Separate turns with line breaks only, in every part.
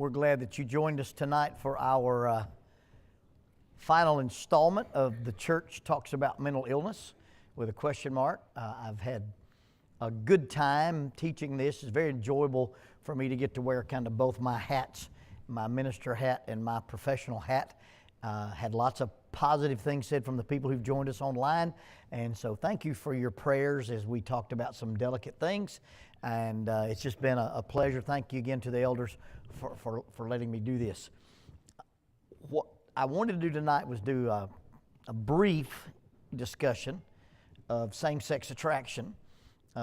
We're glad that you joined us tonight for our final installment of The Church Talks About Mental Illness with a question mark. I've had a good time teaching this. It's very enjoyable for me to get to wear kind of both my hats, my minister hat and my professional hat. Had lots of positive things said from the people who've joined us online. And so thank you for your prayers as we talked about some delicate things. And it's just been a pleasure. Thank you again to the elders for letting me do this. What I wanted to do tonight was do a brief discussion of same-sex attraction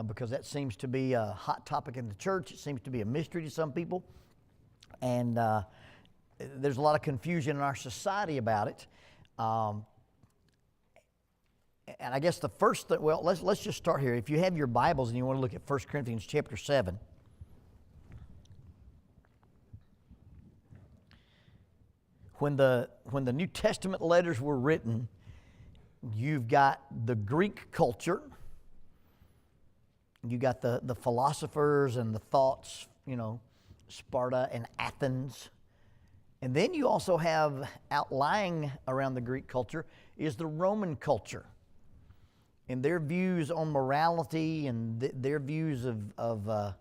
because that seems to be a hot topic in the church. It seems to be a mystery to some people. And there's a lot of confusion in our society about it. And I guess the first thing, well, let's just start here. If you have your Bibles and you want to look at 1 Corinthians chapter 7. When the New Testament letters were written, you've got the Greek culture, you got the philosophers and the thoughts, Sparta and Athens. And then you also have outlying around the Greek culture is the Roman culture. And their views on morality and their views of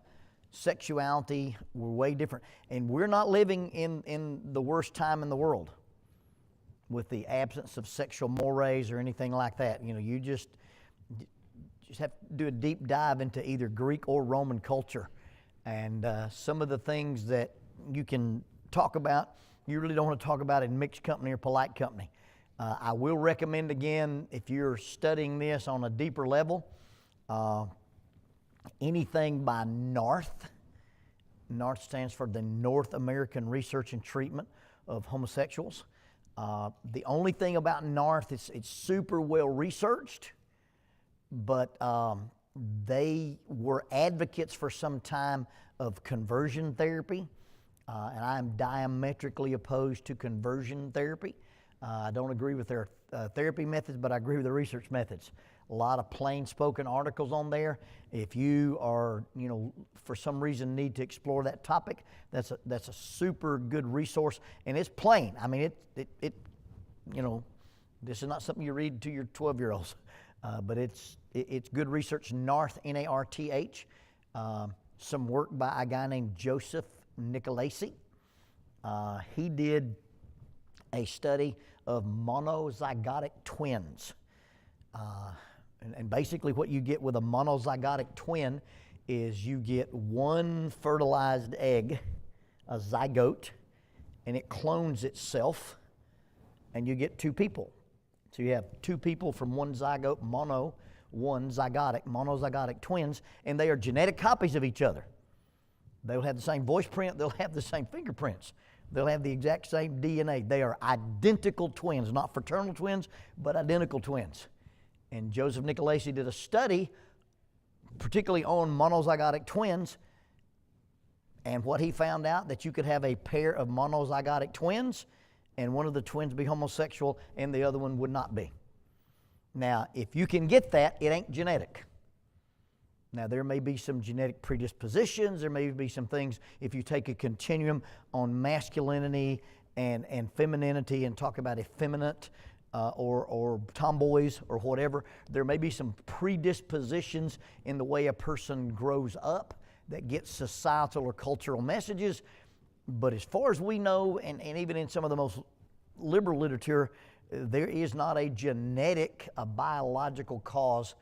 sexuality were way different. And we're not living in the worst time in the world with the absence of sexual mores or anything like that. You just have to do a deep dive into either Greek or Roman culture. And some of the things that you can talk about, you really don't want to talk about in mixed company or polite company. I will recommend again, if you're studying this on a deeper level, anything by NARTH. NARTH stands for the North American Research and Treatment of Homosexuals. The only thing about NARTH, it's super well researched, but they were advocates for some time of conversion therapy, and I am diametrically opposed to conversion therapy. I don't agree with their therapy methods, but I agree with the research methods. A lot of plain spoken articles on there. If you are, for some reason need to explore that topic, that's a super good resource, and it's plain. I mean, it this is not something you read to your 12-year-olds, but it's good research. NARTH, N-A-R-T-H. Some work by a guy named Joseph Nicolaci. He did a study of monozygotic twins. And basically what you get with a monozygotic twin is you get one fertilized egg, a zygote, and it clones itself, and you get two people. So you have two people from one zygote, monozygotic twins, and they are genetic copies of each other. They'll have the same voice print, they'll have the same fingerprints. They'll have the exact same DNA. They are identical twins, not fraternal twins, but identical twins. And Joseph Nicolaci did a study, particularly on monozygotic twins, and what he found out, that you could have a pair of monozygotic twins, and one of the twins be homosexual, and the other one would not be. Now, if you can get that, it ain't genetic. Now, there may be some genetic predispositions. There may be some things, if you take a continuum on masculinity and femininity and talk about effeminate or tomboys or whatever, there may be some predispositions in the way a person grows up that gets societal or cultural messages. But as far as we know, and even in some of the most liberal literature, there is not a genetic, a biological cause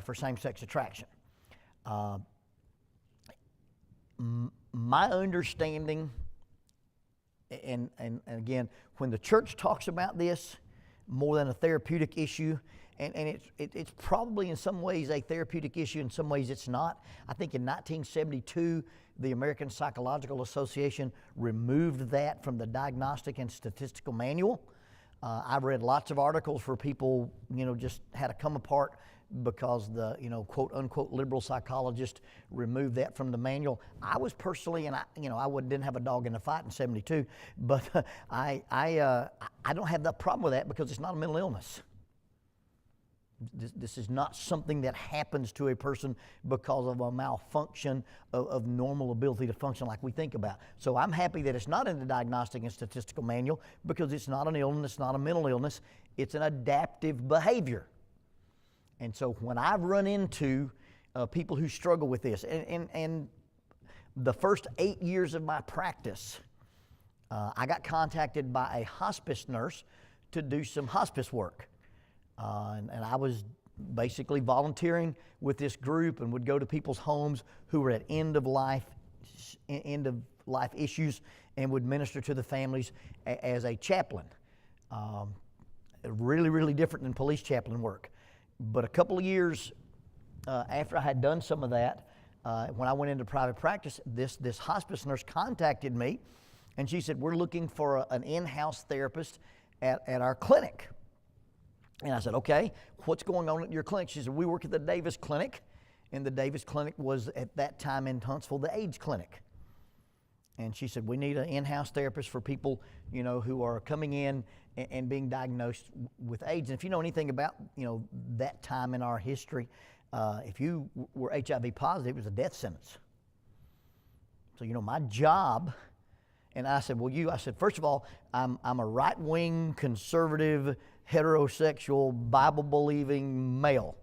for same-sex attraction. My understanding, and again, when the church talks about this more than a therapeutic issue, and it's probably in some ways a therapeutic issue, in some ways it's not. I think in 1972, the American Psychological Association removed that from the Diagnostic and Statistical Manual. I've read lots of articles where people, just had to come apart because the, quote-unquote liberal psychologist removed that from the manual. I was personally, and I didn't have a dog in the fight in 72, but I don't have that problem with that because it's not a mental illness. This is not something that happens to a person because of a malfunction of normal ability to function like we think about. So I'm happy that it's not in the Diagnostic and Statistical Manual, because it's not an illness, not a mental illness. It's an adaptive behavior. And so when I've run into people who struggle with this, and the first 8 years of my practice, I got contacted by a hospice nurse to do some hospice work. And I was basically volunteering with this group and would go to people's homes who were at end of life issues, and would minister to the families as a chaplain. Really, really different than police chaplain work. But a couple of years after I had done some of that, when I went into private practice, this hospice nurse contacted me, and she said, we're looking for an in-house therapist at our clinic. And I said, okay, what's going on at your clinic? She said, we work at the Davis Clinic, and the Davis Clinic was at that time in Huntsville the AIDS clinic. And she said, we need an in-house therapist for people, who are coming in and being diagnosed with AIDS. And if you know anything about, that time in our history, if you were HIV positive, it was a death sentence. So, my job, and I said, first of all, I'm a right-wing, conservative, heterosexual, Bible-believing male.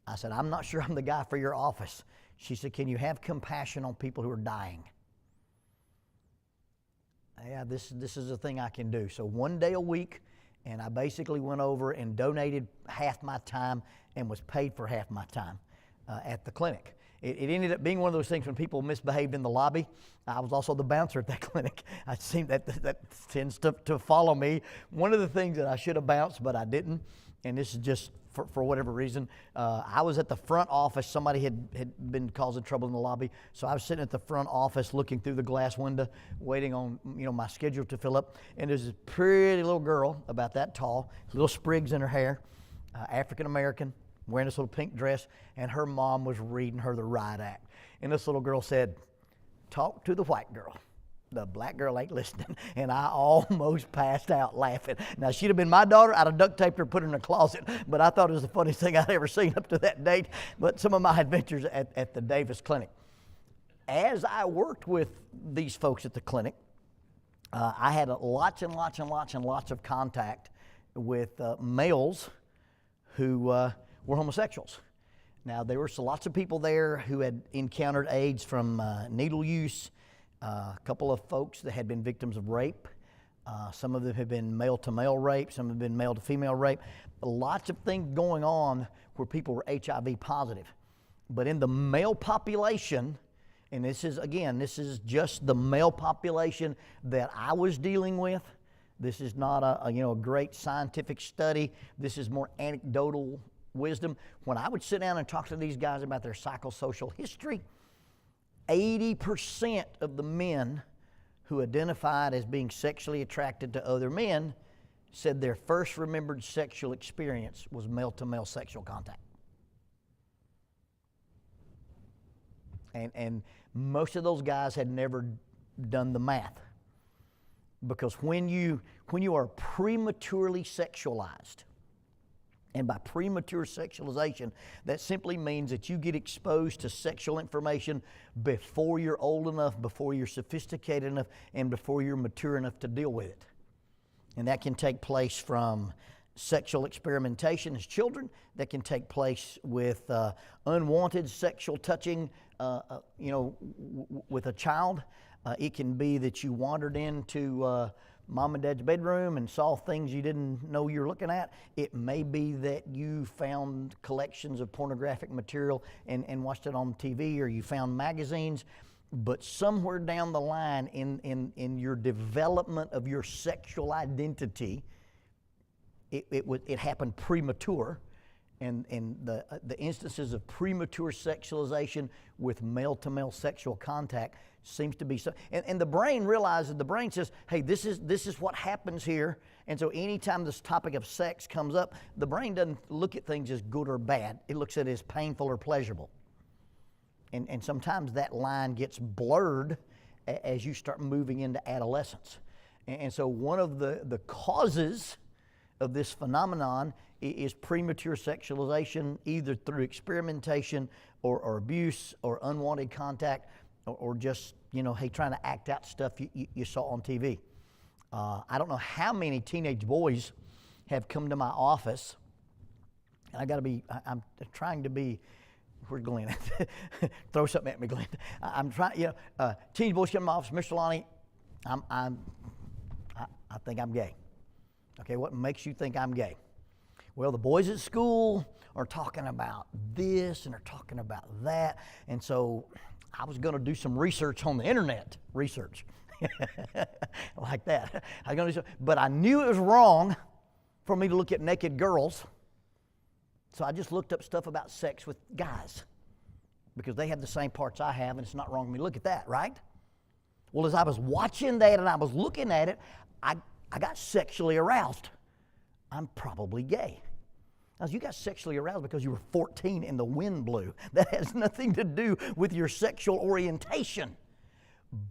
I said, I'm not sure I'm the guy for your office. She said, can you have compassion on people who are dying? Yeah, this is a thing I can do. So one day a week, and I basically went over and donated half my time and was paid for half my time at the clinic. It ended up being one of those things when people misbehaved in the lobby. I was also the bouncer at that clinic. I seem that tends to follow me. One of the things that I should have bounced, but I didn't, and this is just for whatever reason, I was at the front office. Somebody had been causing trouble in the lobby, so I was sitting at the front office looking through the glass window, waiting on my schedule to fill up. And there's this pretty little girl about that tall, little sprigs in her hair, African American, wearing this little pink dress, and her mom was reading her the riot act. And this little girl said, talk to the white girl. The black girl ain't listening. And I almost passed out laughing. Now, she'd have been my daughter, I'd have duct taped her and put her in a closet. But I thought it was the funniest thing I'd ever seen up to that date. But some of my adventures at the Davis Clinic. As I worked with these folks at the clinic, I had lots of contact with males who were homosexuals. Now, there were lots of people there who had encountered AIDS from needle use, a couple of folks that had been victims of rape. Some of them have been male-to-male rape, some have been male-to-female rape. Lots of things going on where people were HIV positive. But in the male population, and this is just the male population that I was dealing with. This is not a great scientific study. This is more anecdotal wisdom. When I would sit down and talk to these guys about their psychosocial history, 80% of the men who identified as being sexually attracted to other men said their first remembered sexual experience was male-to-male sexual contact. And most of those guys had never done the math. Because when you are prematurely sexualized, and by premature sexualization, that simply means that you get exposed to sexual information before you're old enough, before you're sophisticated enough, and before you're mature enough to deal with it. And that can take place from sexual experimentation as children. That can take place with unwanted sexual touching, with a child. It can be that you wandered into mom and dad's bedroom and saw things you didn't know you were looking at. It may be that you found collections of pornographic material and watched it on TV, or you found magazines. But somewhere down the line in your development of your sexual identity, it happened premature. And the instances of premature sexualization with male-to-male sexual contact seems to be so. And the brain realizes, the brain says, hey, this is what happens here. And so anytime this topic of sex comes up, the brain doesn't look at things as good or bad. It looks at it as painful or pleasurable. And sometimes that line gets blurred as you start moving into adolescence. And so one of the causes of this phenomenon is premature sexualization, either through experimentation or abuse or unwanted contact or just, hey, trying to act out stuff you saw on TV. I don't know how many teenage boys have come to my office, and I'm trying to be, where's Glenn? Throw something at me, Glenn. I'm trying, teenage boys come to my office, Mr. Lonnie, I think I'm gay. Okay, what makes you think I'm gay? Well, the boys at school are talking about this and they're talking about that, and so I was going to do some research on the internet, like that. But I knew it was wrong for me to look at naked girls, so I just looked up stuff about sex with guys because they have the same parts I have, and it's not wrong for me to look at that, right? Well, as I was watching that and I was looking at it, I got sexually aroused. I'm probably gay. Now, you got sexually aroused because you were 14 and the wind blew. That has nothing to do with your sexual orientation.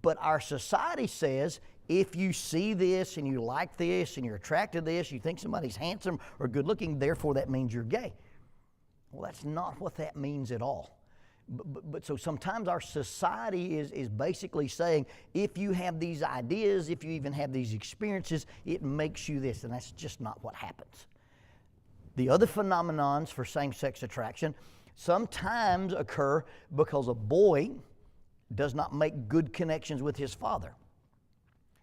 But our society says if you see this and you like this and you're attracted to this, you think somebody's handsome or good looking, therefore that means you're gay. Well, that's not what that means at all. But so sometimes our society is basically saying if you have these ideas, if you even have these experiences, it makes you this, and that's just not what happens. The other phenomenons for same-sex attraction sometimes occur because a boy does not make good connections with his father.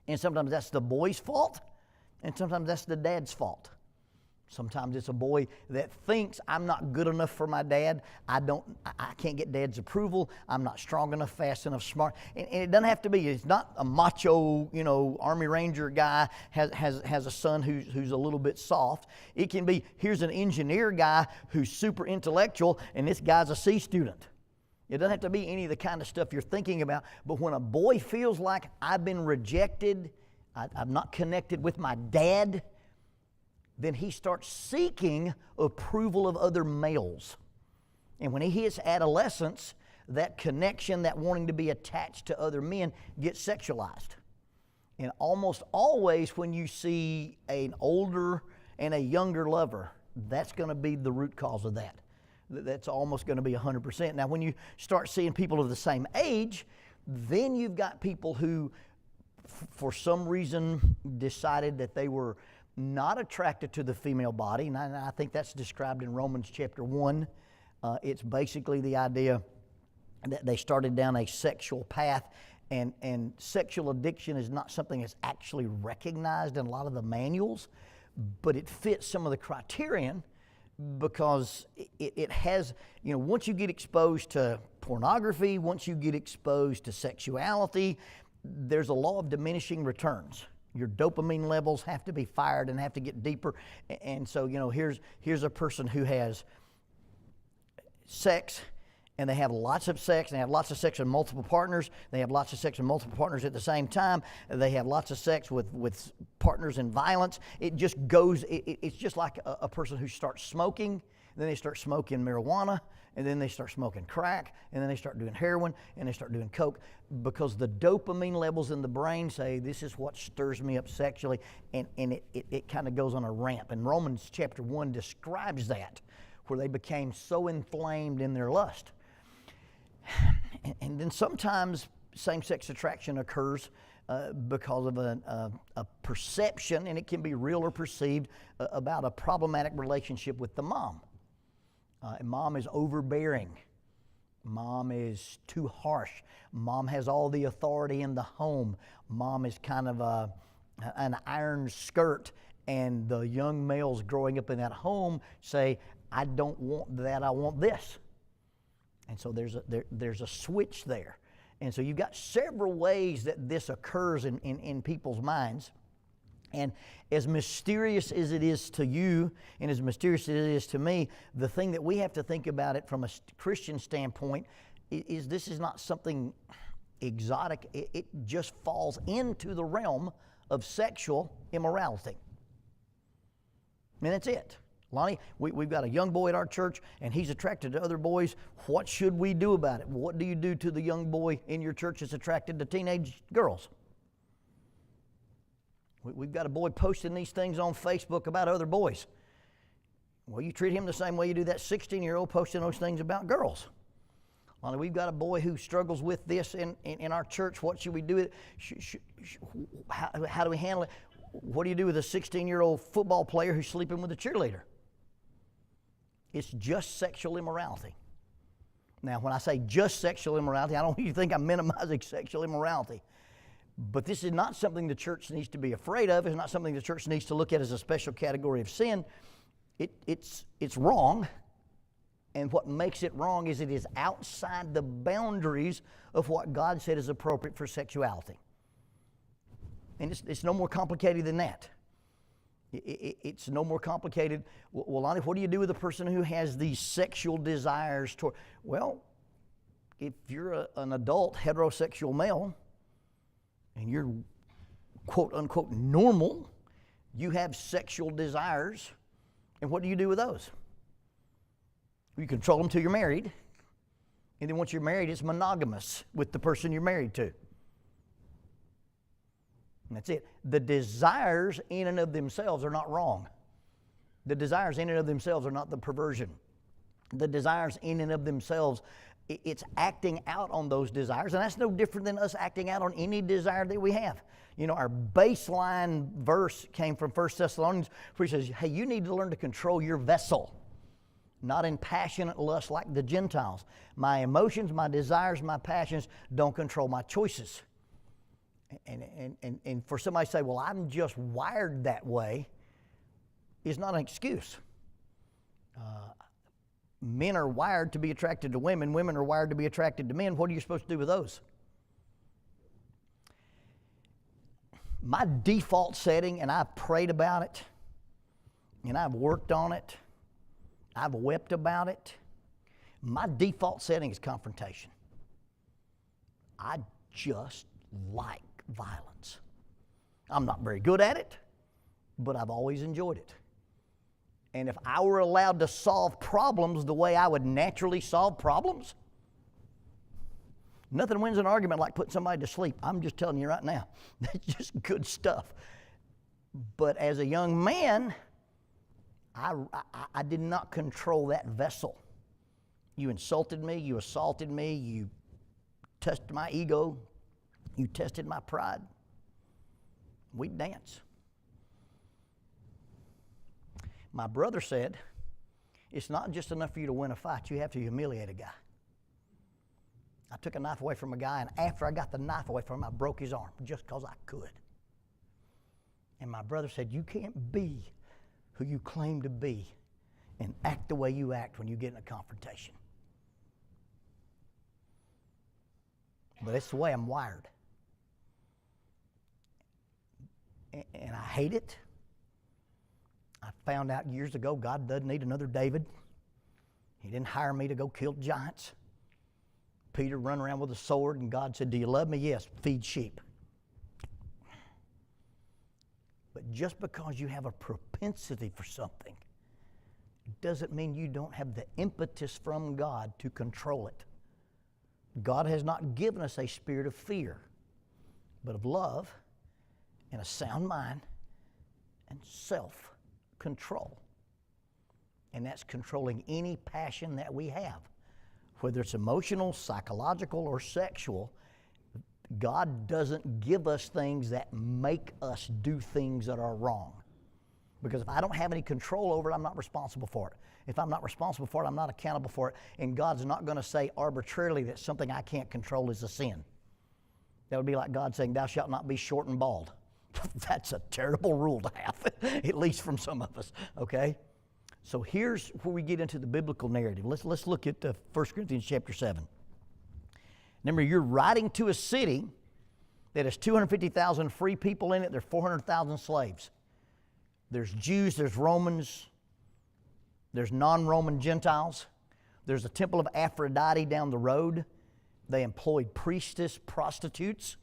And sometimes that's the boy's fault, and sometimes that's the dad's fault. Sometimes it's a boy that thinks I'm not good enough for my dad. I can't get dad's approval. I'm not strong enough, fast enough, smart. And it doesn't have to be. It's not a macho, Army Ranger guy has a son who's a little bit soft. It can be, here's an engineer guy who's super intellectual, and this guy's a C student. It doesn't have to be any of the kind of stuff you're thinking about. But when a boy feels like I've been rejected, I'm not connected with my dad, then he starts seeking approval of other males. And when he hits adolescence, that connection, that wanting to be attached to other men gets sexualized. And almost always when you see an older and a younger lover, that's going to be the root cause of that. That's almost going to be 100%. Now, when you start seeing people of the same age, then you've got people who, for some reason, decided that they were not attracted to the female body, and I think that's described in Romans chapter 1. It's basically the idea that they started down a sexual path, and sexual addiction is not something that's actually recognized in a lot of the manuals, but it fits some of the criterion because it has, once you get exposed to pornography, once you get exposed to sexuality, there's a law of diminishing returns. Your dopamine levels have to be fired and have to get deeper. And so, here's a person who has sex, and they have lots of sex, and they have lots of sex with multiple partners. They have lots of sex with multiple partners at the same time. They have lots of sex with partners in violence. It just goes, it's just like a person who starts smoking, then they start smoking marijuana, and then they start smoking crack, and then they start doing heroin, and they start doing coke, because the dopamine levels in the brain say, this is what stirs me up sexually, and it kind of goes on a ramp. And Romans chapter 1 describes that, where they became so inflamed in their lust. And then sometimes same-sex attraction occurs because of a perception, and it can be real or perceived, about a problematic relationship with the mom. And mom is overbearing. Mom is too harsh. Mom has all the authority in the home. Mom is kind of an iron skirt, and the young males growing up in that home say, I don't want that, I want this. And so there's a switch there. And so you've got several ways that this occurs in people's minds. And as mysterious as it is to you and as mysterious as it is to me, the thing that we have to think about it from a Christian standpoint is this is not something exotic. It just falls into the realm of sexual immorality. I mean, that's it. Lonnie, we've got a young boy at our church, and he's attracted to other boys. What should we do about it? What do you do to the young boy in your church that's attracted to teenage girls? We've got a boy posting these things on Facebook about other boys. Well, you treat him the same way you do that 16-year-old posting those things about girls. Lonnie, we've got a boy who struggles with this in our church. What should we do? How do we handle it? What do you do with a 16-year-old football player who's sleeping with a cheerleader? It's just sexual immorality. Now, when I say just sexual immorality, I don't want you to think I'm minimizing sexual immorality. But this is not something the church needs to be afraid of. It's not something the church needs to look at as a special category of sin. It's wrong. And what makes it wrong is it is outside the boundaries of what God said is appropriate for sexuality. And it's no more complicated than that. It's no more complicated. Well, Lonnie, what do you do with a person who has these sexual desires toward? Well, if you're an adult heterosexual male and you're quote unquote normal, you have sexual desires, and what do you do with those? You control them till you're married, and then once you're married, it's monogamous with the person you're married to. And that's it. The desires in and of themselves are not wrong. The desires in and of themselves are not the perversion. The desires in and of themselves, it's acting out on those desires, and that's no different than us acting out on any desire that we have. You know, our baseline verse came from 1 Thessalonians, where he says, hey, you need to learn to control your vessel, not in passionate lust like the Gentiles. My emotions, my desires, my passions don't control my choices. And for somebody to say, well, I'm just wired that way, is not an excuse. Men are wired to be attracted to women. Women are wired to be attracted to men. What are you supposed to do with those? My default setting, and I've prayed about it, and I've worked on it, I've wept about it. My default setting is confrontation. I just like violence. I'm not very good at it, but I've always enjoyed it. And if I were allowed to solve problems the way I would naturally solve problems, nothing wins an argument like putting somebody to sleep. I'm just telling you right now. That's just good stuff. But as a young man, I did not control that vessel. You insulted me, you assaulted me, you touched my ego, you tested my pride. We'd dance. My brother said, it's not just enough for you to win a fight, you have to humiliate a guy. I took a knife away from a guy, and after I got the knife away from him, I broke his arm just because I could. And my brother said, you can't be who you claim to be and act the way you act when you get in a confrontation. But that's the way I'm wired. And I hate it. I found out years ago God doesn't need another David. He didn't hire me to go kill giants. Peter run around with a sword, and God said, do you love me? Yes, feed sheep. But just because you have a propensity for something doesn't mean you don't have the impetus from God to control it. God has not given us a spirit of fear, but of love and a sound mind and self-control. And that's controlling any passion that we have. Whether it's emotional, psychological, or sexual, God doesn't give us things that make us do things that are wrong. Because if I don't have any control over it, I'm not responsible for it. If I'm not responsible for it, I'm not accountable for it. And God's not going to say arbitrarily that something I can't control is a sin. That would be like God saying, thou shalt not be short and bald. That's a terrible rule to have, at least from some of us, okay? So here's where we get into the biblical narrative. Let's look at 1 Corinthians chapter 7. Remember, you're writing to a city that has 250,000 free people in it. There's 400,000 slaves. There's Jews, there's Romans, there's non-Roman Gentiles. There's a temple of Aphrodite down the road. They employed priestess prostitutes.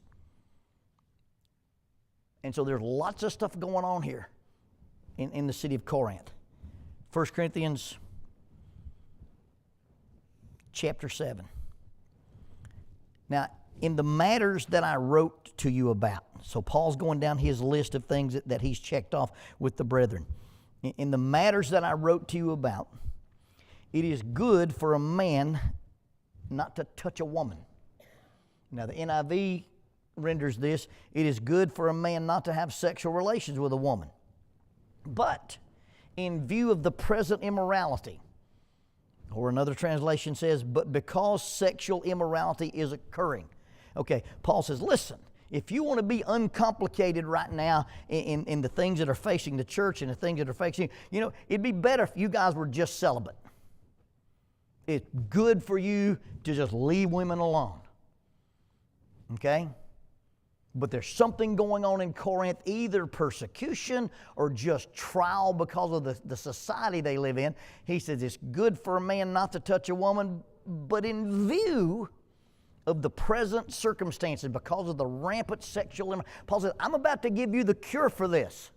And so there's lots of stuff going on here in the city of Corinth. 1 Corinthians chapter 7. Now, in the matters that I wrote to you about, So Paul's going down his list of things that he's checked off with the brethren. In the matters that I wrote to you about, it is good for a man not to touch a woman. Now the NIV renders this, it is good for a man not to have sexual relations with a woman. But in view of the present immorality, or another translation says, but because sexual immorality is occurring. Okay, Paul says, listen, if you want to be uncomplicated right now in the things that are facing the church and the things that are facing you, it'd be better if you guys were just celibate. It's good for you to just leave women alone. Okay? But there's something going on in Corinth, either persecution or just trial because of the society they live in. He says it's good for a man not to touch a woman, but in view of the present circumstances, because of the rampant sexual, Paul says, I'm about to give you the cure for this.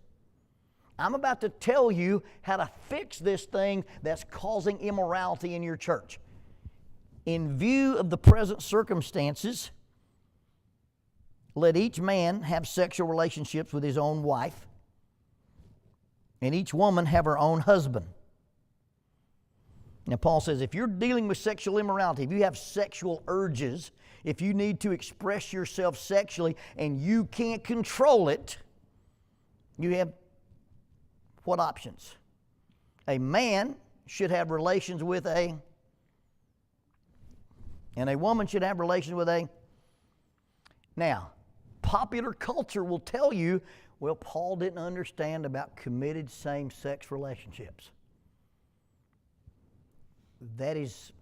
I'm about to tell you how to fix this thing that's causing immorality in your church. In view of the present circumstances, let each man have sexual relationships with his own wife, and each woman have her own husband. Now, Paul says if you're dealing with sexual immorality, if you have sexual urges, if you need to express yourself sexually and you can't control it, you have what options? A man should have relations with and a woman should have relations with Now, popular culture will tell you, well, Paul didn't understand about committed same-sex relationships. That is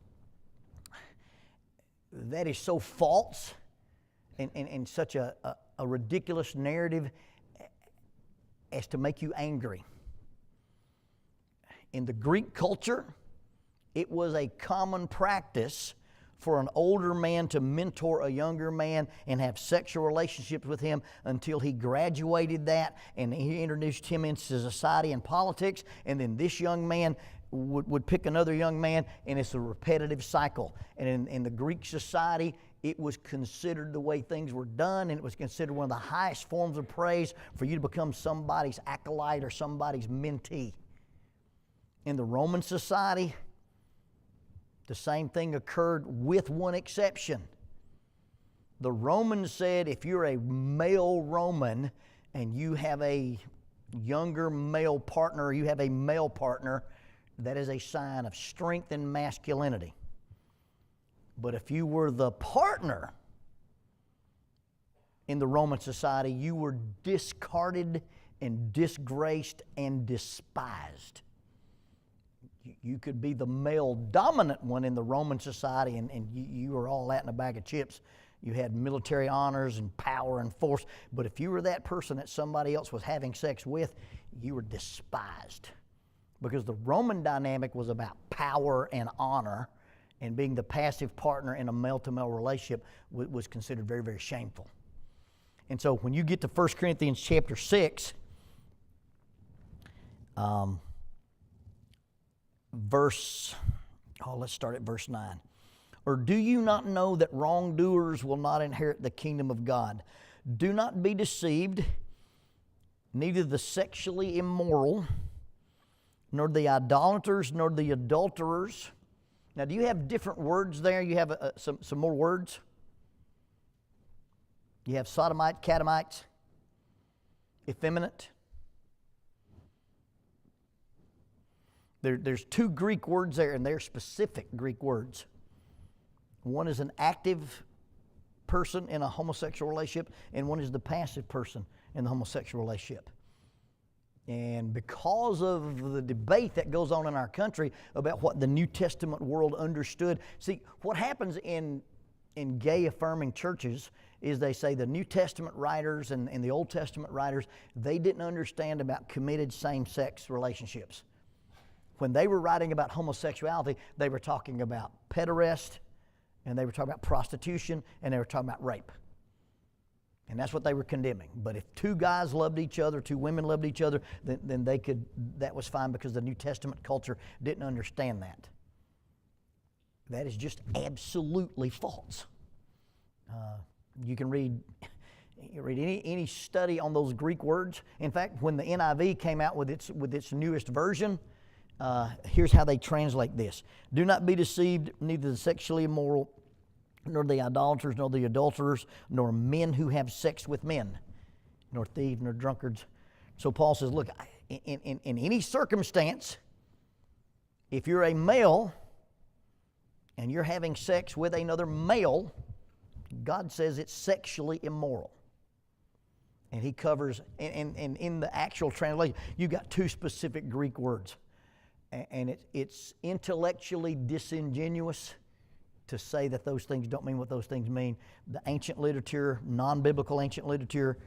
so false and such a ridiculous narrative as to make you angry. In the Greek culture, it was a common practice for an older man to mentor a younger man and have sexual relationships with him until he graduated that and he introduced him into society and politics, and then this young man would pick another young man, and it's a repetitive cycle. And in the Greek society, it was considered the way things were done, and it was considered one of the highest forms of praise for you to become somebody's acolyte or somebody's mentee. In the Roman society, the same thing occurred with one exception. The Romans said if you're a male Roman and you have a younger male partner, or you have a male partner, that is a sign of strength and masculinity. But if you were the partner in the Roman society, you were discarded and disgraced and despised. You could be the male dominant one in the Roman society, and you were all that in a bag of chips. You had military honors and power and force. But if you were that person that somebody else was having sex with, you were despised. Because the Roman dynamic was about power and honor, and being the passive partner in a male-to-male relationship was considered very, very shameful. And so when you get to 1 Corinthians chapter 6, let's start at verse 9. Or do you not know that wrongdoers will not inherit the kingdom of God? Do not be deceived, neither the sexually immoral, nor the idolaters, nor the adulterers. Now, do you have different words there? You have some more words? You have sodomite, catamites, effeminate. There's two Greek words there, and they're specific Greek words. One is an active person in a homosexual relationship, and one is the passive person in the homosexual relationship. And because of the debate that goes on in our country about what the New Testament world understood, see, what happens in gay-affirming churches is they say the New Testament writers and the Old Testament writers, they didn't understand about committed same-sex relationships. When they were writing about homosexuality, they were talking about pederast, and they were talking about prostitution, and they were talking about rape. And that's what they were condemning. But if two guys loved each other, two women loved each other, then that was fine, because the New Testament culture didn't understand that. That is just absolutely false. You can read You read any study on those Greek words. In fact, when the NIV came out with its newest version, here's how they translate this. Do not be deceived, neither the sexually immoral, nor the idolaters, nor the adulterers, nor men who have sex with men, nor thieves, nor drunkards. So Paul says, look, in any circumstance, if you're a male and you're having sex with another male, God says it's sexually immoral. And he covers, and in the actual translation, you've got two specific Greek words. And it's intellectually disingenuous to say that those things don't mean what those things mean. The ancient literature, non-biblical ancient literature,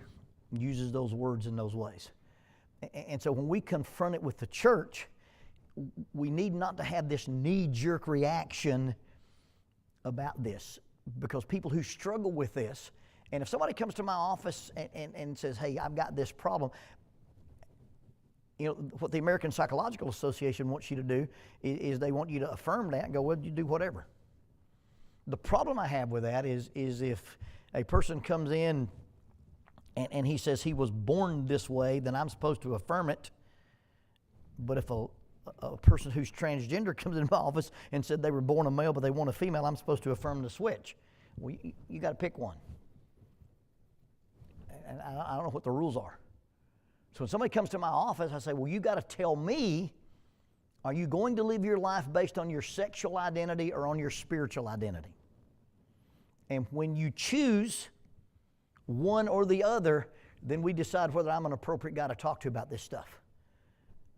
uses those words in those ways. And so when we confront it with the church, we need not to have this knee-jerk reaction about this, because people who struggle with this, and if somebody comes to my office and says, hey, I've got this problem, you know, what the American Psychological Association wants you to do is they want you to affirm that and go, well, you do whatever. The problem I have with that is if a person comes in and he says he was born this way, then I'm supposed to affirm it. But if a person who's transgender comes into my office and said they were born a male but they want a female, I'm supposed to affirm the switch. Well, you got to pick one. And I don't know what the rules are. So when somebody comes to my office, I say, well, you got to tell me, are you going to live your life based on your sexual identity or on your spiritual identity? And when you choose one or the other, then we decide whether I'm an appropriate guy to talk to about this stuff.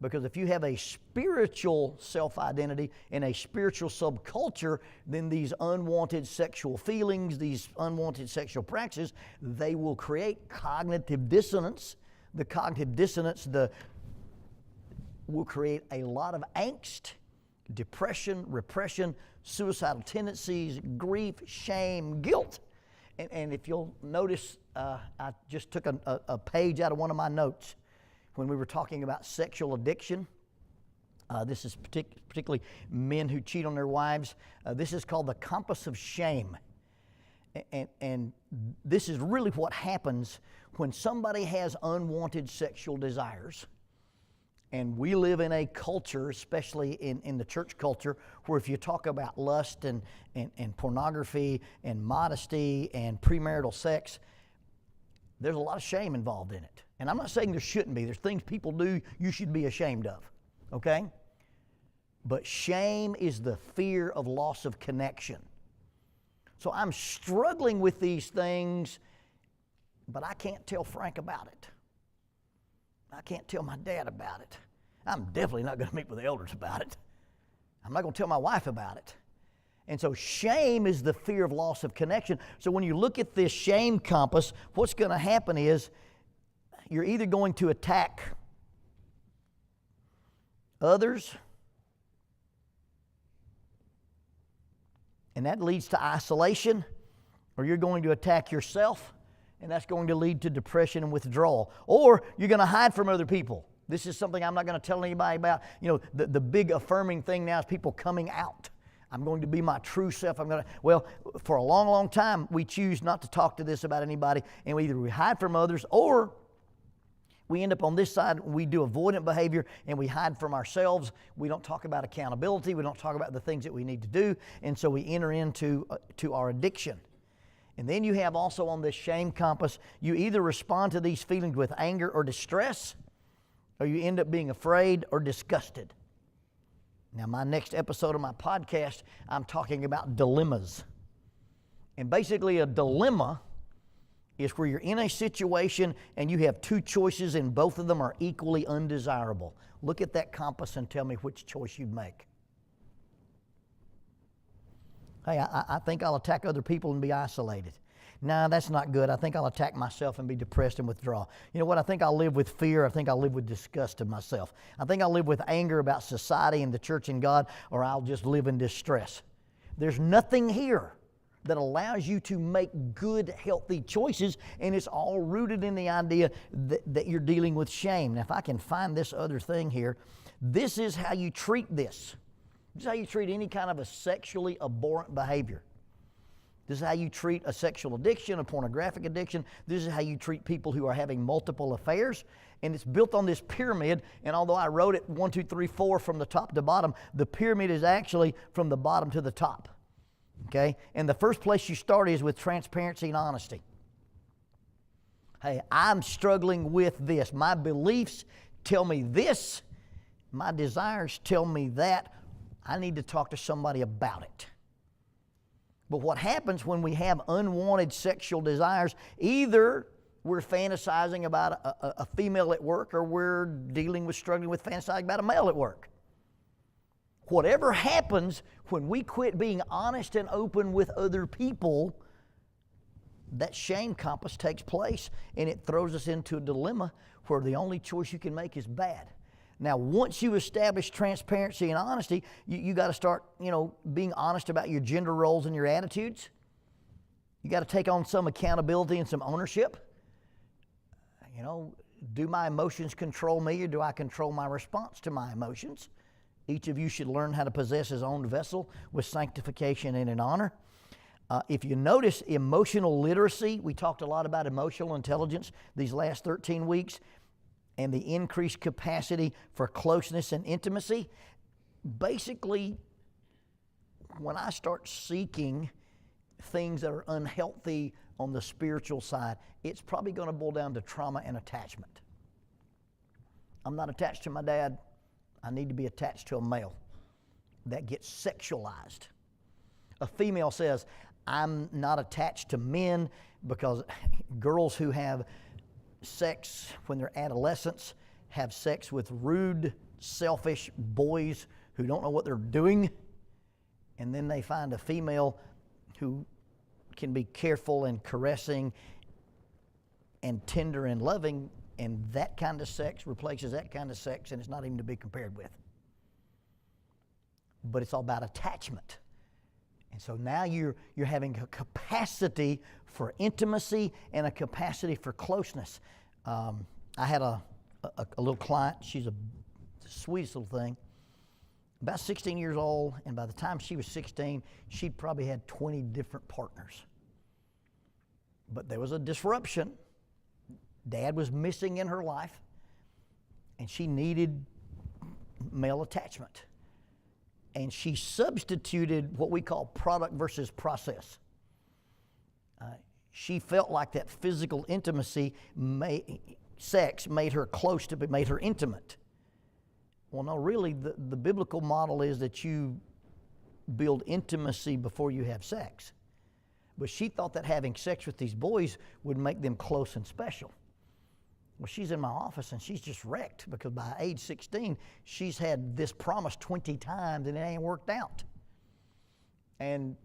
Because if you have a spiritual self-identity and a spiritual subculture, then these unwanted sexual feelings, these unwanted sexual practices, they will create cognitive dissonance. The cognitive dissonance will create a lot of angst, depression, repression, suicidal tendencies, grief, shame, guilt. And if you'll notice, I just took a page out of one of my notes when we were talking about sexual addiction. This is particularly men who cheat on their wives. This is called the compass of shame. And this is really what happens when somebody has unwanted sexual desires. And we live in a culture, especially in the church culture, where if you talk about lust and pornography and modesty and premarital sex, there's a lot of shame involved in it. And I'm not saying there shouldn't be. There's things people do you should be ashamed of, okay? But shame is the fear of loss of connection. So I'm struggling with these things, but I can't tell Frank about it. I can't tell my dad about it. I'm definitely not going to meet with the elders about it. I'm not going to tell my wife about it. And so shame is the fear of loss of connection. So when you look at this shame compass, what's going to happen is you're either going to attack others, and that leads to isolation, or you're going to attack yourself, and that's going to lead to depression and withdrawal. Or you're going to hide from other people. This is something I'm not going to tell anybody about. You know, the big affirming thing now is people coming out. I'm going to be my true self. Well, for a long, long time, we choose not to talk to this about anybody, and either we hide from others, or we end up on this side, we do avoidant behavior, and we hide from ourselves. We don't talk about accountability. We don't talk about the things that we need to do, and so we enter into to our addiction. And then you have also on this shame compass, you either respond to these feelings with anger or distress, or you end up being afraid or disgusted. Now, my next episode of my podcast, I'm talking about dilemmas. And basically a dilemma is where you're in a situation and you have two choices and both of them are equally undesirable. Look at that compass and tell me which choice you'd make. Hey, I think I'll attack other people and be isolated. No, that's not good. I think I'll attack myself and be depressed and withdraw. You know what? I think I'll live with fear. I think I'll live with disgust of myself. I think I'll live with anger about society and the church and God, or I'll just live in distress. There's nothing here that allows you to make good, healthy choices, and it's all rooted in the idea that you're dealing with shame. Now, if I can find this other thing here, this is how you treat this. This is how you treat any kind of a sexually abhorrent behavior. This is how you treat a sexual addiction, a pornographic addiction. This is how you treat people who are having multiple affairs. And it's built on this pyramid. And although I wrote it 1, 2, 3, 4 from the top to bottom, the pyramid is actually from the bottom to the top. Okay? And the first place you start is with transparency and honesty. Hey, I'm struggling with this. My beliefs tell me this. My desires tell me that. I need to talk to somebody about it. But what happens when we have unwanted sexual desires, either we're fantasizing about a female at work, or we're struggling with fantasizing about a male at work. Whatever happens when we quit being honest and open with other people, that shame compass takes place, and it throws us into a dilemma where the only choice you can make is bad. Now, once you establish transparency and honesty, you got to start, being honest about your gender roles and your attitudes. You got to take on some accountability and some ownership. Do my emotions control me, or do I control my response to my emotions? Each of you should learn how to possess his own vessel with sanctification and in honor. If you notice emotional literacy, we talked a lot about emotional intelligence these last 13 weeks, and the increased capacity for closeness and intimacy. Basically, when I start seeking things that are unhealthy on the spiritual side, it's probably going to boil down to trauma and attachment. I'm not attached to my dad. I need to be attached to a male. That gets sexualized. A female says, I'm not attached to men, because girls who have sex when they're adolescents have sex with rude, selfish boys who don't know what they're doing. And then they find a female who can be careful and caressing and tender and loving, and that kind of sex replaces that kind of sex, and it's not even to be compared with. But it's all about attachment. And so now you're having a capacity for intimacy and a capacity for closeness. I had a little client. She's the sweetest little thing. About 16 years old, and by the time she was 16, she'd probably had 20 different partners. But there was a disruption. Dad was missing in her life, and she needed male attachment. And she substituted what we call product versus process. She felt like that physical intimacy, sex made her close to, made her intimate. Well, no, really, the biblical model is that you build intimacy before you have sex. But she thought that having sex with these boys would make them close and special. Well, she's in my office and she's just wrecked, because by age 16, she's had this promise 20 times and it ain't worked out. And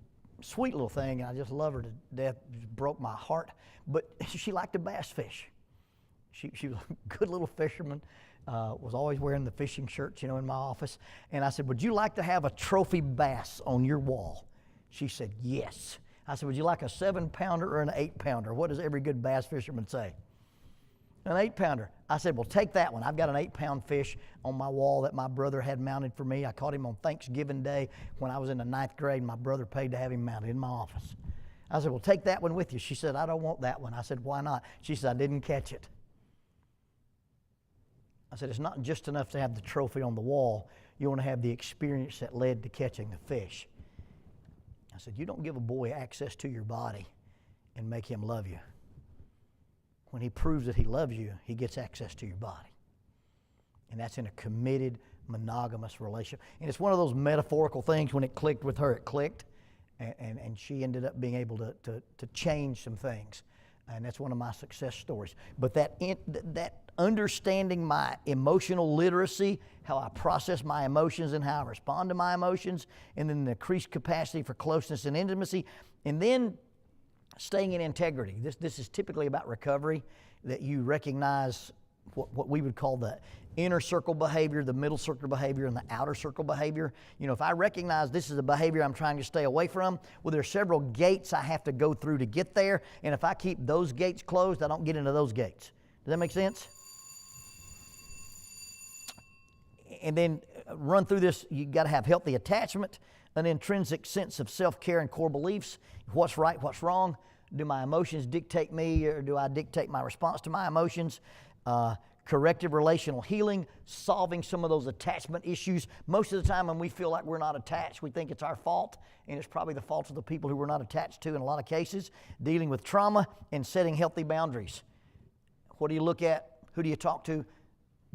sweet little thing, and I just love her to death, just broke my heart. But she liked to bass fish. She was a good little fisherman, was always wearing the fishing shirts, in my office. And I said, would you like to have a trophy bass on your wall? She said, yes. I said, would you like a 7-pounder or an 8-pounder? What does every good bass fisherman say? An 8-pounder. I said, well, take that one. I've got an 8-pound fish on my wall that my brother had mounted for me. I caught him on Thanksgiving Day when I was in the 9th grade. My brother paid to have him mounted in my office. I said, well, take that one with you. She said, I don't want that one. I said, why not? She said, I didn't catch it. I said, it's not just enough to have the trophy on the wall. You want to have the experience that led to catching the fish. I said, you don't give a boy access to your body and make him love you. When he proves that he loves you, he gets access to your body. And that's in a committed, monogamous relationship. And it's one of those metaphorical things. When it clicked with her, it clicked. And she ended up being able to change some things. And that's one of my success stories. But that understanding my emotional literacy, how I process my emotions and how I respond to my emotions, and then the increased capacity for closeness and intimacy, and then staying in integrity. This is typically about recovery, that you recognize what we would call the inner circle behavior, the middle circle behavior, and the outer circle behavior. If I recognize this is a behavior I'm trying to stay away from, well, there are several gates I have to go through to get there, and if I keep those gates closed, I don't get into those gates. Does that make sense? And then run through this, you got to have healthy attachment. an intrinsic sense of self-care and core beliefs. What's right, what's wrong? Do my emotions dictate me, or do I dictate my response to my emotions? Corrective relational healing, solving some of those attachment issues. Most of the time when we feel like we're not attached, we think it's our fault, and it's probably the fault of the people who we're not attached to in a lot of cases. Dealing with trauma and setting healthy boundaries. What do you look at? Who do you talk to?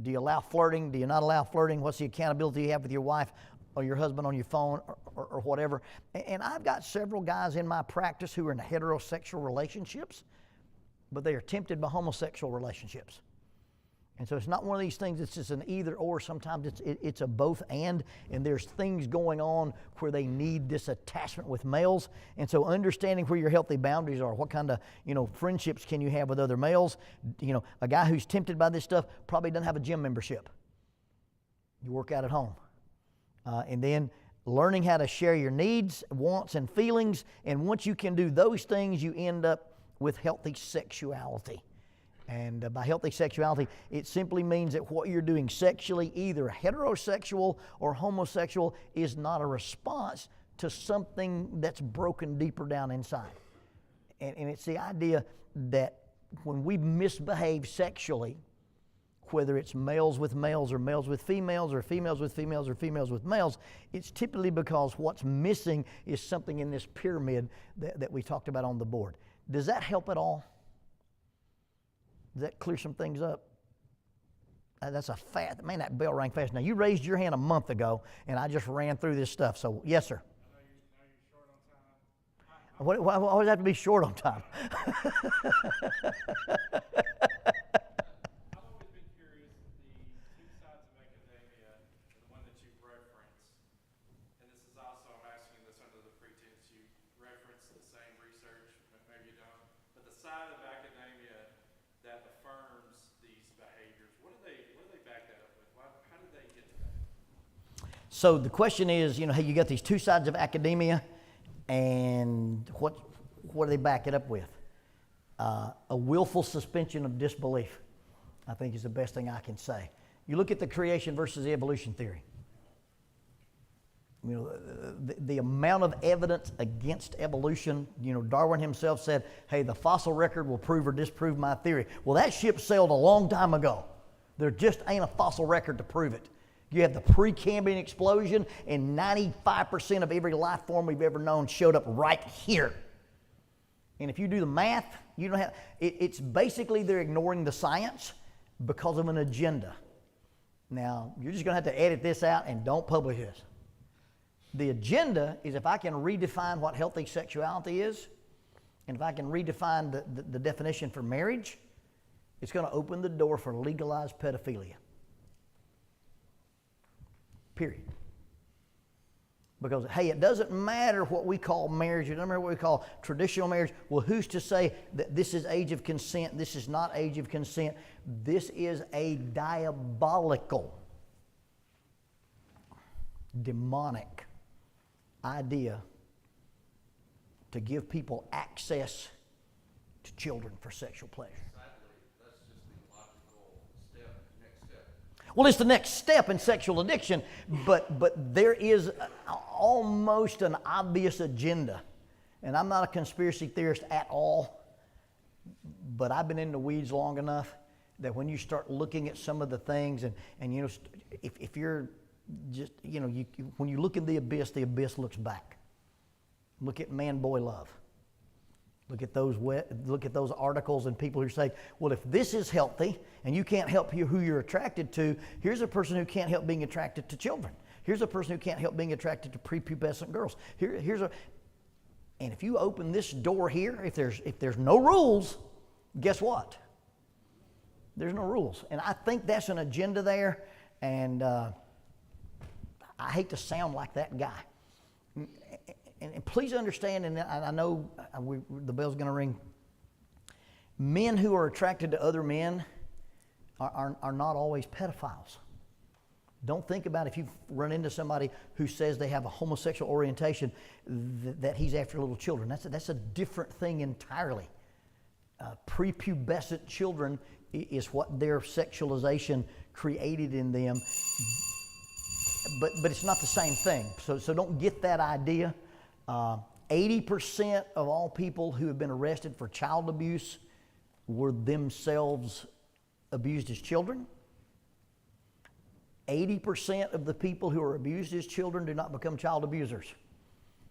Do you allow flirting? Do you not allow flirting? What's the accountability you have with your wife or your husband on your phone or whatever? And I've got several guys in my practice who are in heterosexual relationships, but they are tempted by homosexual relationships. And so it's not one of these things that's just an either or. Sometimes it's a both and there's things going on where they need this attachment with males. And so understanding where your healthy boundaries are, what kind of, friendships can you have with other males? A guy who's tempted by this stuff probably doesn't have a gym membership. You work out at home. And then learning how to share your needs, wants, and feelings. And once you can do those things, you end up with healthy sexuality. And by healthy sexuality, it simply means that what you're doing sexually, either heterosexual or homosexual, is not a response to something that's broken deeper down inside. And it's the idea that when we misbehave sexually, whether it's males with males or males with females or females with females or females with males, it's typically because what's missing is something in this pyramid that we talked about on the board. Does that help at all? Does that clear some things up? That's a fast, man, that bell rang fast. Now, you raised your hand a month ago, and I just ran through this stuff. So, yes, sir.
I know you're short on time.
Why does it have to be short on time?
I've always been curious, the two sides of academia, the one that you referenced, and this is also, I'm asking this under the pretense you reference the same research, but maybe you don't, but the side of academia that affirms these behaviors, what do they back that up with? How did they get to that?
So the question is, hey, you got these two sides of academia, and what do they back it up with? A willful suspension of disbelief, I think, is the best thing I can say. You look at the creation versus the evolution theory. The amount of evidence against evolution, Darwin himself said, hey, the fossil record will prove or disprove my theory. Well, that ship sailed a long time ago. There just ain't a fossil record to prove it. You have the Precambrian explosion, and 95% of every life form we've ever known showed up right here. And if you do the math, you don't have, it's basically they're ignoring the science because of an agenda. Now, you're just going to have to edit this out and don't publish this. The agenda is if I can redefine what healthy sexuality is, and if I can redefine the definition for marriage, it's going to open the door for legalized pedophilia. Period. Because, hey, it doesn't matter what we call marriage, it doesn't matter what we call traditional marriage. Well, who's to say that this is age of consent, this is not age of consent? This is a diabolical, demonic idea to give people access to children for sexual pleasure.
Sadly, that's just the logical next step.
Well, it's the next step in sexual addiction, but there is almost an obvious agenda. And I'm not a conspiracy theorist at all, but I've been in the weeds long enough that when you start looking at some of the things, and if you're just, when you look in the abyss looks back. Look at man-boy love. Look at those articles and people who say, well, if this is healthy and you can't help who you're attracted to, here's a person who can't help being attracted to children. Here's a person who can't help being attracted to prepubescent girls. And if you open this door here, if there's no rules, guess what? There's no rules. And I think that's an agenda there, and I hate to sound like that guy. And please understand, and I know the bell's going to ring, men who are attracted to other men are not always pedophiles. Don't think about if you've run into somebody who says they have a homosexual orientation that he's after little children. That's a different thing entirely. Prepubescent children is what their sexualization created in them. but it's not the same thing. So don't get that idea. 80% of all people who have been arrested for child abuse were themselves abused as children. 80% of the people who are abused as children do not become child abusers.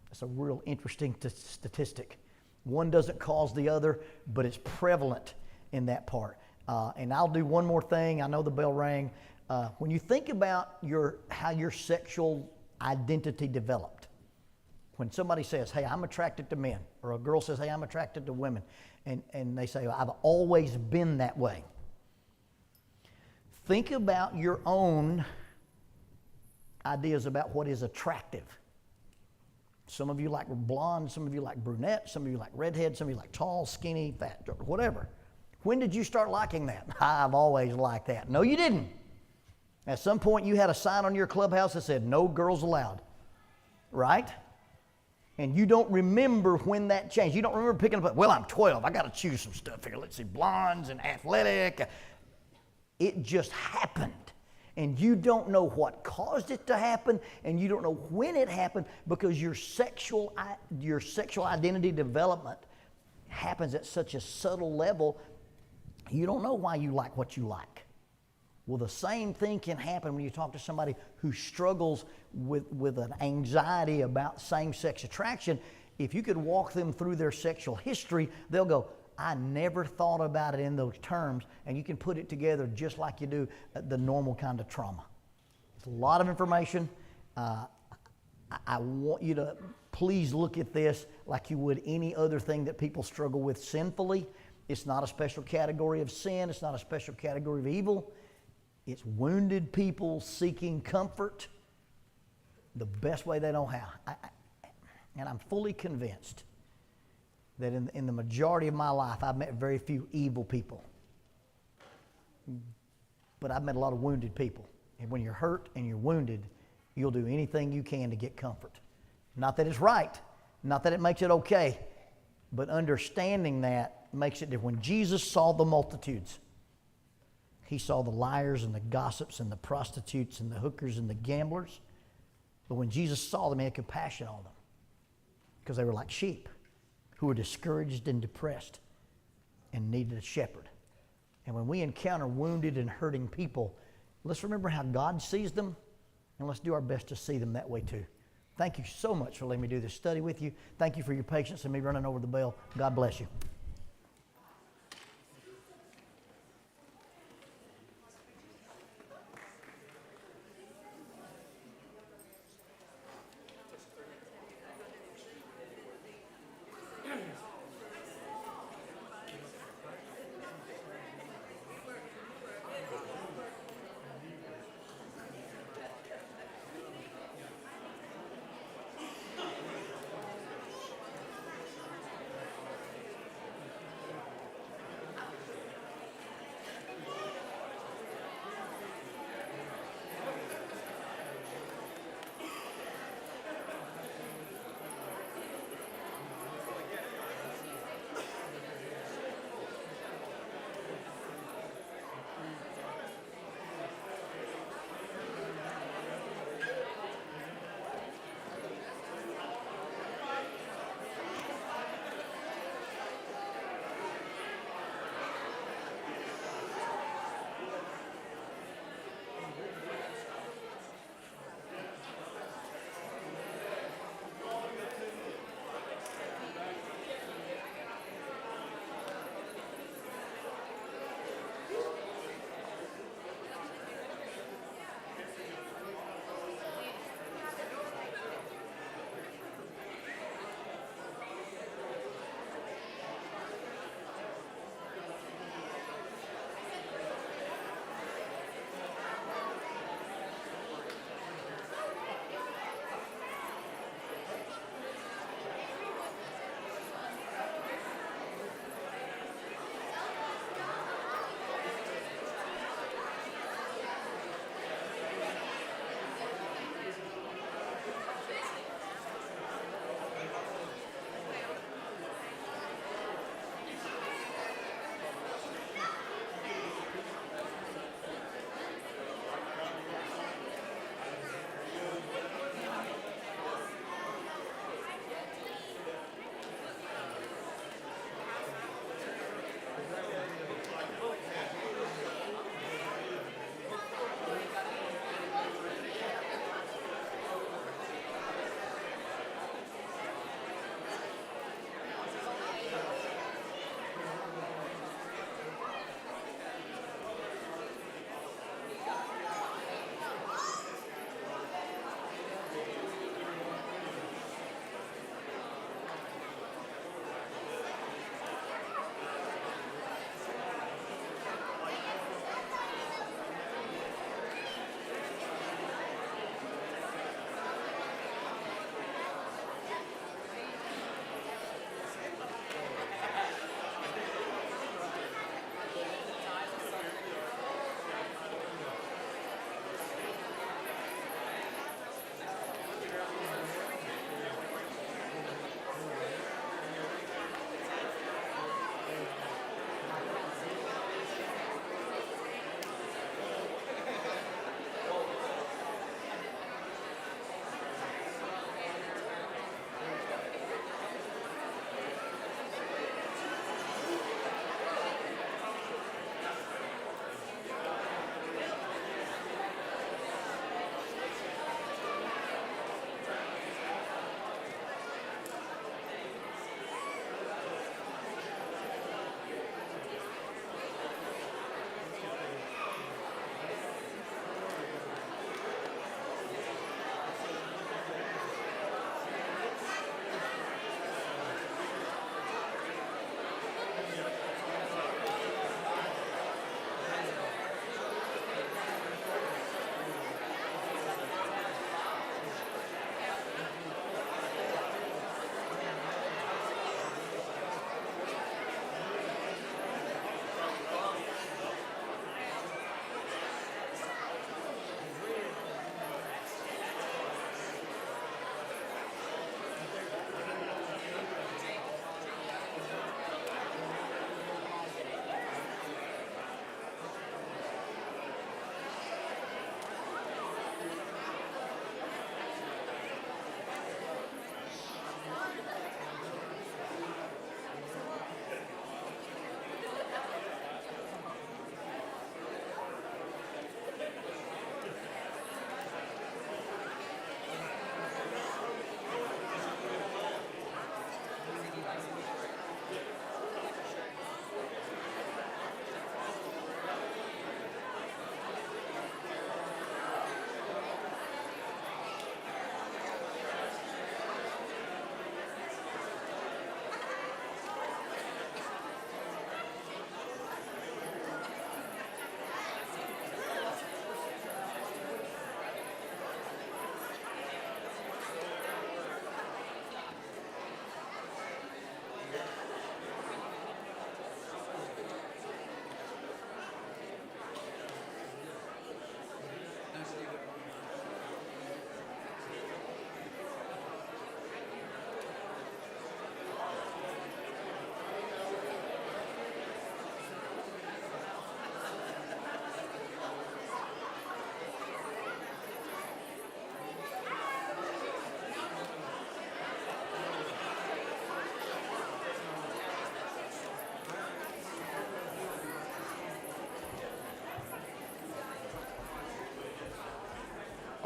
That's a real interesting statistic. One doesn't cause the other, but it's prevalent in that part. And I'll do one more thing. I know the bell rang. When you think about how your sexual identity developed, when somebody says, hey, I'm attracted to men, or a girl says, hey, I'm attracted to women, and they say, I've always been that way. Think about your own ideas about what is attractive. Some of you like blonde, some of you like brunette, some of you like redhead, some of you like tall, skinny, fat, whatever. When did you start liking that? I've always liked that. No, you didn't. At some point you had a sign on your clubhouse that said, no girls allowed, right? And you don't remember when that changed. You don't remember picking up, well, I'm 12, I got to choose some stuff here. Let's see, blondes and athletic. It just happened. And you don't know what caused it to happen, and you don't know when it happened, because your sexual identity development happens at such a subtle level, you don't know why you like what you like. Well, the same thing can happen when you talk to somebody who struggles with an anxiety about same-sex attraction. If you could walk them through their sexual history, they'll go, I never thought about it in those terms, and you can put it together just like you do the normal kind of trauma. It's a lot of information. I want you to please look at this like you would any other thing that people struggle with sinfully. It's not a special category of sin. It's not a special category of evil. It's wounded people seeking comfort the best way they know how. And I'm fully convinced that in the majority of my life, I've met very few evil people. But I've met a lot of wounded people. And when you're hurt and you're wounded, you'll do anything you can to get comfort. Not that it's right, not that it makes it okay, but understanding that makes it different. When Jesus saw the multitudes, he saw the liars and the gossips and the prostitutes and the hookers and the gamblers. But when Jesus saw them, he had compassion on them, because they were like sheep who were discouraged and depressed and needed a shepherd. And when we encounter wounded and hurting people, let's remember how God sees them, and let's do our best to see them that way too. Thank you so much for letting me do this study with you. Thank you for your patience and me running over the bell. God bless you.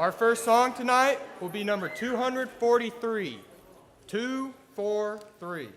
Our first song tonight will be number 243. 243.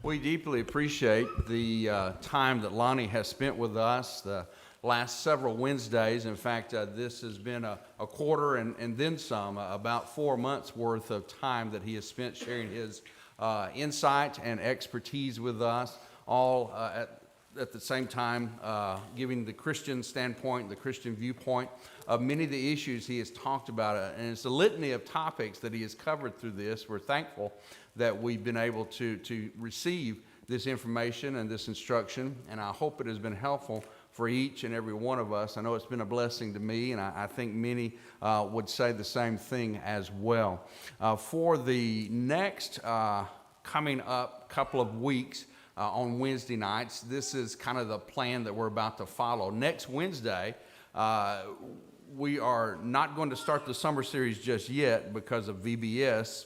We deeply appreciate the time that Lonnie has spent with us the last several Wednesdays. In fact, this has been a quarter and then some, about 4 months worth of time that he has spent sharing his insight and expertise with us, all at the same time giving the Christian standpoint, the Christian viewpoint of many of the issues he has talked about. And it's a litany of topics that he has covered through this. We're thankful that we've been able to receive this information and this instruction, and I hope it has been helpful for each and every one of us. I know it's been a blessing to me, and I think many would say the same thing as well. For the next coming up couple of weeks, on Wednesday nights, this is kind of the plan that we're about to follow. Next Wednesday, we are not going to start the summer series just yet because of VBS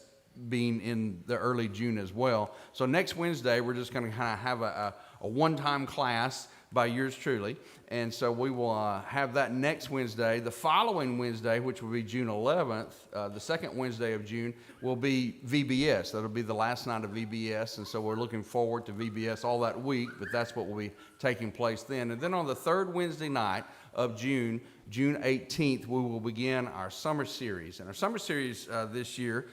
being in the early June as well. So next Wednesday, we're just going to kind of have a one-time class by yours truly. And so we will have that next Wednesday. The following Wednesday, which will be June 11th, the second Wednesday of June, will be VBS. That'll be the last night of VBS. And so we're looking forward to VBS all that week, but that's what will be taking place then. And then on the third Wednesday night of June, June 18th, we will begin our summer series. And our summer series this year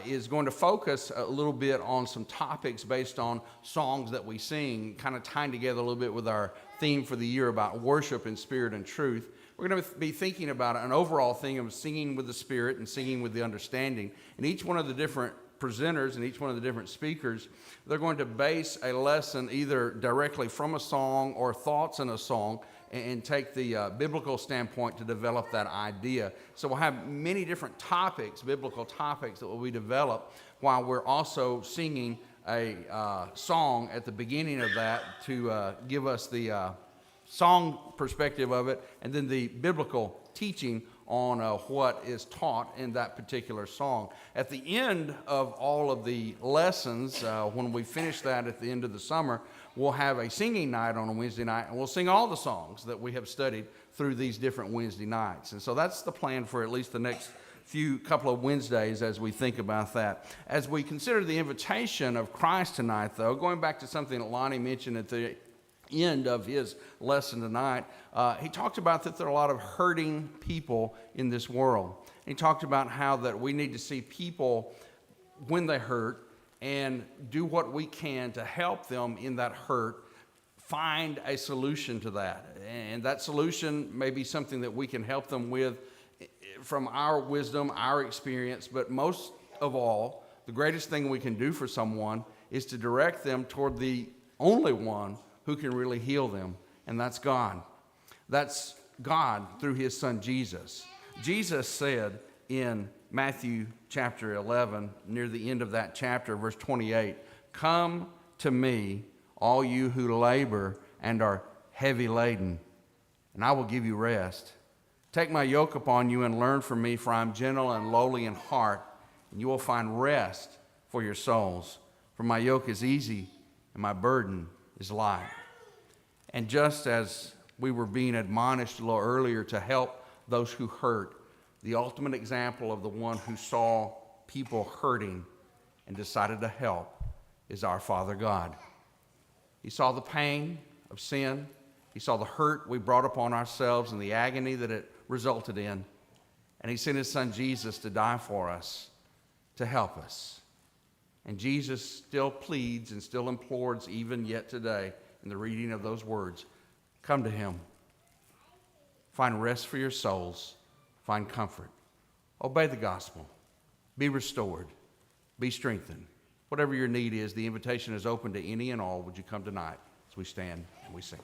is going to focus a little bit on some topics based on songs that we sing, kind of tying together a little bit with our theme for the year about worship in spirit and truth. We're going to be thinking about an overall thing of singing with the Spirit and singing with the understanding. And each one of the different presenters and each one of the different speakers, they're going to base a lesson either directly from a song or thoughts in a song and take the biblical standpoint to develop that idea. So we'll have many different topics, biblical topics that will be developed while we're also singing a song at the beginning of that to give us the song perspective of it, and then the biblical teaching on what is taught in that particular song. At the end of all of the lessons, when we finish that at the end of the summer, we'll have a singing night on a Wednesday night, and we'll sing all the songs that we have studied through these different Wednesday nights. And so that's the plan for at least the next couple of Wednesdays as we think about that. As we consider the invitation of Christ tonight, though, going back to something that Lonnie mentioned at the end of his lesson tonight, he talked about that there are a lot of hurting people in this world. He talked about how that we need to see people when they hurt and do what we can to help them in that hurt find a solution to that. And that solution may be something that we can help them with from our wisdom, our experience, but most of all, the greatest thing we can do for someone is to direct them toward the only one who can really heal them, and that's God. That's God through his son Jesus. Jesus said in Matthew chapter 11, near the end of that chapter, verse 28, "Come to me, all you who labor and are heavy laden, and I will give you rest. Take my yoke upon you and learn from me, for I am gentle and lowly in heart, and you will find rest for your souls. For my yoke is easy and my burden is light." And just as we were being admonished a little earlier to help those who hurt, the ultimate example of the one who saw people hurting and decided to help is our Father God. He saw the pain of sin. He saw the hurt we brought upon ourselves and the agony that it resulted in. And he sent his son Jesus to die for us, to help us. And Jesus still pleads and still implores even yet today in the reading of those words, come to him. Find rest for your souls. Find comfort. Obey the gospel. Be restored. Be strengthened. Whatever your need is, the invitation is open to any and all. Would you come tonight as we stand and we sing?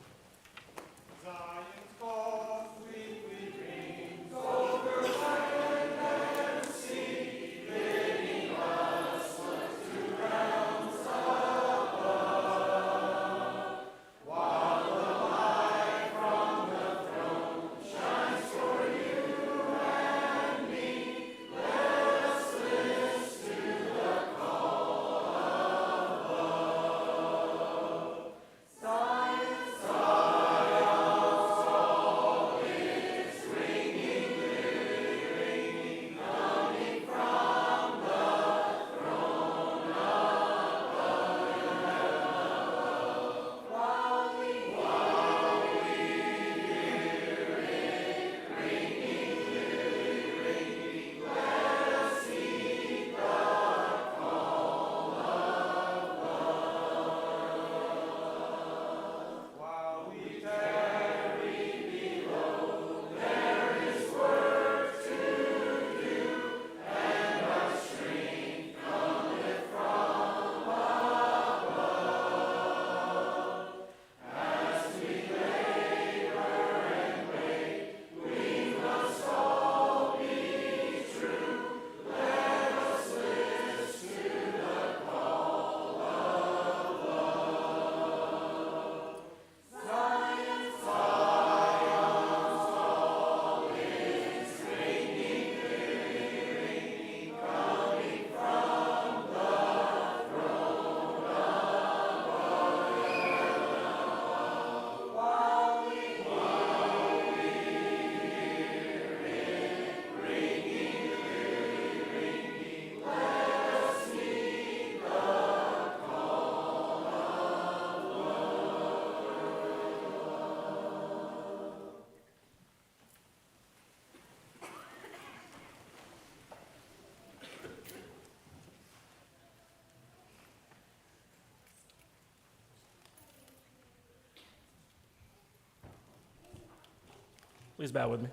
Please bow with me.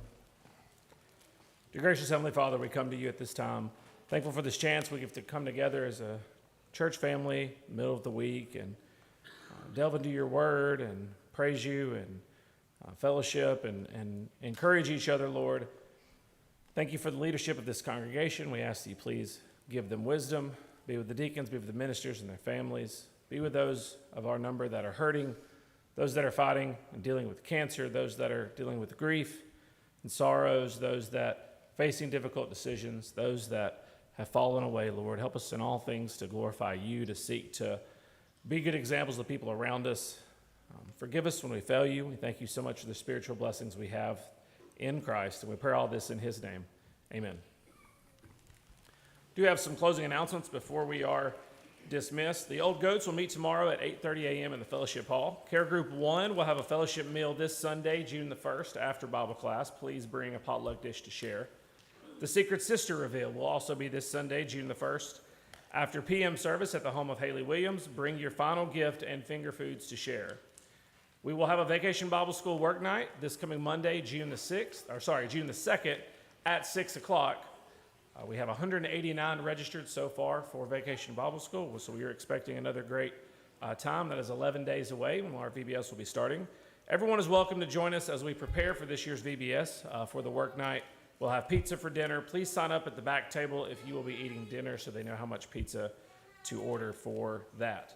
Dear gracious Heavenly Father, we come to you at this time, thankful for this chance we get to come together as a church family, middle of the week, and delve into your word and praise you and fellowship and encourage each other, Lord. Thank you for the leadership of this congregation. We ask that you please give them wisdom, be with the deacons, be with the ministers and their families, be with those of our number that are hurting, those that are fighting and dealing with cancer, those that are dealing with grief and sorrows, those that facing difficult decisions, those that have fallen away, Lord. Help us in all things to glorify you, to seek to be good examples of the people around us. Forgive us when we fail you. We thank you so much for the spiritual blessings we have in Christ, and we pray all this in his name. Amen. Do have some closing announcements before we are dismissed. The Old Goats will meet tomorrow at 8:30 a.m. in the Fellowship Hall. Care Group 1 will have a fellowship meal this Sunday, June the 1st, after Bible class. Please bring a potluck dish to share. The Secret Sister Reveal will also be this Sunday, June the 1st. After PM service at the home of Haley Williams, bring your final gift and finger foods to share. We will have a Vacation Bible School work night this coming Monday, June the 2nd at 6 o'clock. We have 189 registered so far for Vacation Bible School, so we are expecting another great time. That is 11 days away when our VBS will be starting. Everyone is welcome to join us as we prepare for this year's VBS for the work night. We'll have pizza for dinner. Please sign up at the back table if you will be eating dinner so they know how much pizza to order for that.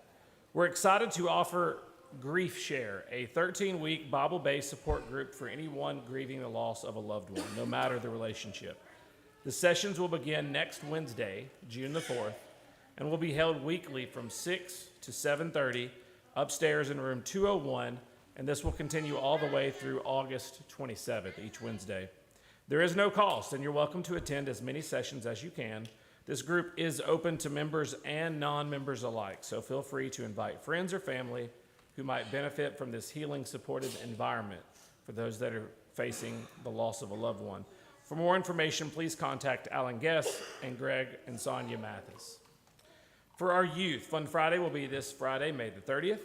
We're excited to offer Grief Share, a 13-week Bible-based support group for anyone grieving the loss of a loved one, no matter the relationship. The sessions will begin next Wednesday, June the 4th, and will be held weekly from 6 to 7:30 upstairs in room 201, and this will continue all the way through August 27th, each Wednesday. There is no cost, and you're welcome to attend as many sessions as you can. This group is open to members and non-members alike, so feel free to invite friends or family who might benefit from this healing, supportive environment for those that are facing the loss of a loved one. For more information, please contact Alan Guess and Greg and Sonia Mathis. For our youth, Fun Friday will be this Friday, May the 30th.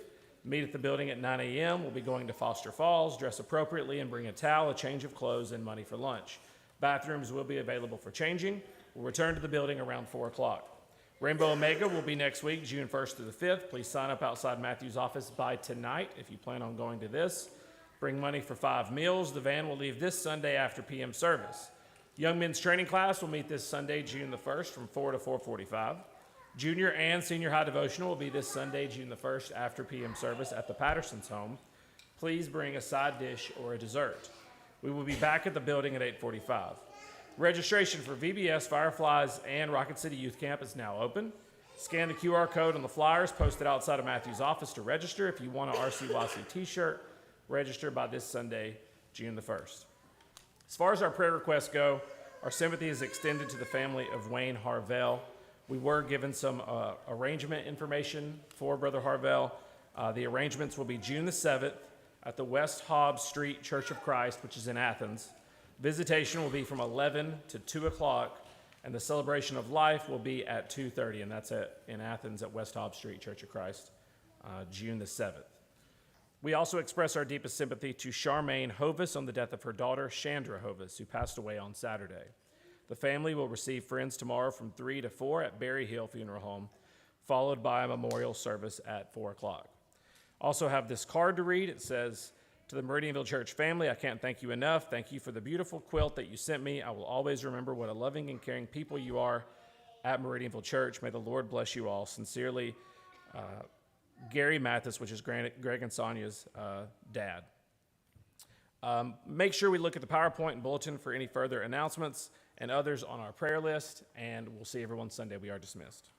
Meet at the building at 9 a.m. We'll be going to Foster Falls, dress appropriately, and bring a towel, a change of clothes, and money for lunch. Bathrooms will be available for changing. We'll return to the building around 4 o'clock. Rainbow Omega will be next week, June 1st through the 5th. Please sign up outside Matthew's office by tonight if you plan on going to this. Bring money for 5 meals. The van will leave this Sunday after PM service. Young Men's Training Class will meet this Sunday, June the 1st from 4 to 4:45. Junior and Senior High Devotional will be this Sunday, June the 1st after PM service at the Patterson's home. Please bring a side dish or a dessert. We will be back at the building at 8:45. Registration for VBS, Fireflies, and Rocket City Youth Camp is now open. Scan the QR code on the flyers posted outside of Matthew's office to register. If you want an RCYC t-shirt, register by this Sunday, June the 1st. As far as our prayer requests go, our sympathy is extended to the family of Wayne Harvell. We were given some arrangement information for Brother Harvell. The arrangements will be June the 7th at the West Hobbs Street Church of Christ, which is in Athens. Visitation will be from 11 to 2 o'clock, and the celebration of life will be at 2:30, and that's in Athens at West Hobbs Street Church of Christ, June the 7th. We also express our deepest sympathy to Charmaine Hovis on the death of her daughter, Chandra Hovis, who passed away on Saturday. The family will receive friends tomorrow from 3 to 4 at Berry Hill Funeral Home, followed by a memorial service at 4 o'clock. Also have this card to read. It says, "To the Meridianville Church family, I can't thank you enough. Thank you for the beautiful quilt that you sent me. I will always remember what a loving and caring people you are at Meridianville Church. May the Lord bless you all. Sincerely, Gary Mathis," which is Greg and Sonia's dad. Make sure we look at the PowerPoint and bulletin for any further announcements and others on our prayer list, and we'll see everyone Sunday. We are dismissed.